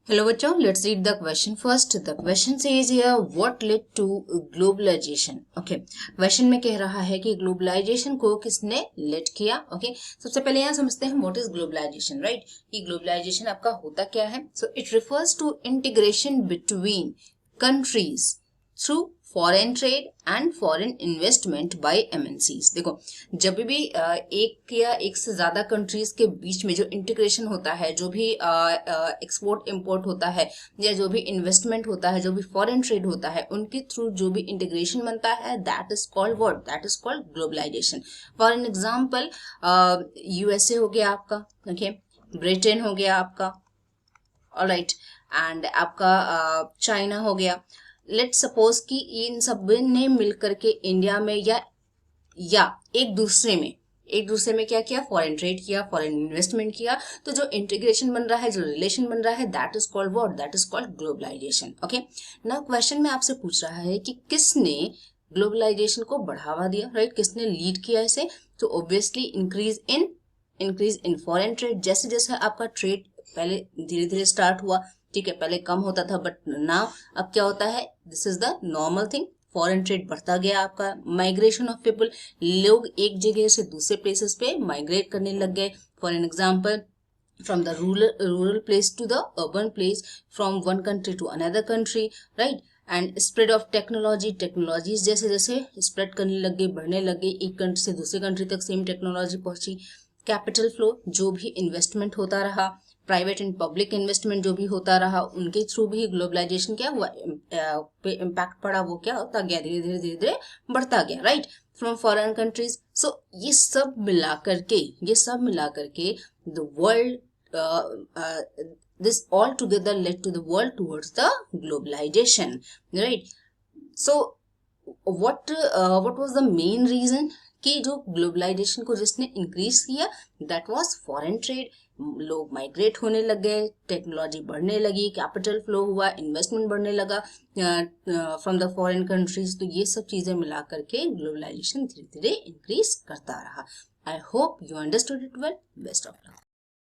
Hello बच्चों, let's read the question first. The question says here, what led to globalization? Okay, question में कह रहा है कि ग्लोबलाइजेशन को किसने लेड किया. ओके, सबसे पहले यहाँ समझते हैं व्हाट इज ग्लोबलाइजेशन, राइट. कि ग्लोबलाइजेशन आपका होता क्या है. So it refers to integration between countries through foreign trade and foreign investment by MNCs. देखो, जब भी एक या एक से ज्यादा कंट्रीज के बीच में जो इंटीग्रेशन होता है, जो भी एक्सपोर्ट इंपोर्ट होता है या जो भी इन्वेस्टमेंट होता है, जो भी फॉरेन ट्रेड होता है, उनके थ्रू जो भी इंटीग्रेशन बनता है, that is called what, that is called globalisation. For an example, USA हो गया आपका, ओके, ब्रिटेन हो गया आपका, ऑलराइट, एंड आपका चाइना हो गया. लेट सपोज कि इन सब ने मिलकर के इंडिया में या एक दूसरे में क्या किया, फॉरेन ट्रेड किया, फॉरेन इन्वेस्टमेंट किया. तो जो इंटीग्रेशन बन रहा है, जो रिलेशन बन रहा है, that is called what, that is called globalisation. Okay, now question में आपसे पूछ रहा है कि किसने ग्लोबलाइजेशन को बढ़ावा दिया, राइट, किसने लीड किया इसे. तो obviously increase in foreign trade. जैसे जैसे आपका ट्रेड पहले धीरे धीरे स्टार्ट हुआ, ठीक है, पहले कम होता था बट नाउ अब क्या होता है, this is the normal thing. Foreign trade बढ़ता गया आपका. माइग्रेशन ऑफ पीपल, लोग एक जगह से दूसरे प्लेसेस पे माइग्रेट करने लग गए. For an example, from the rural place to the urban place, from one country to another country, right. And spread of technologies जैसे जैसे स्प्रेड करने लग गए, बढ़ने लग गए, एक कंट्री से दूसरे कंट्री तक सेम टेक्नोलॉजी पहुंची. कैपिटल फ्लो, जो भी इन्वेस्टमेंट होता रहा, प्राइवेट एंड पब्लिक इन्वेस्टमेंट जो भी होता रहा, उनके थ्रू भी ग्लोबलाइजेशन क्या हुआ, पे इम्पैक्ट पड़ा, वो क्या होता गया, धीरे धीरे धीरे धीरे बढ़ता गया, right, from foreign countries. So ये सब मिला करके the world, this all together led to the world towards the globalisation, right. So what was the main reason कि जो ग्लोबलाइजेशन को जिसने इंक्रीज किया, दैट वाज फॉरेन ट्रेड. लोग माइग्रेट होने लग गए, टेक्नोलॉजी बढ़ने लगी, कैपिटल फ्लो हुआ, इन्वेस्टमेंट बढ़ने लगा फ्रॉम द फॉरेन कंट्रीज. तो ये सब चीजें मिला करके ग्लोबलाइजेशन धीरे धीरे इंक्रीज करता रहा. I hope you understood it well. Best of luck.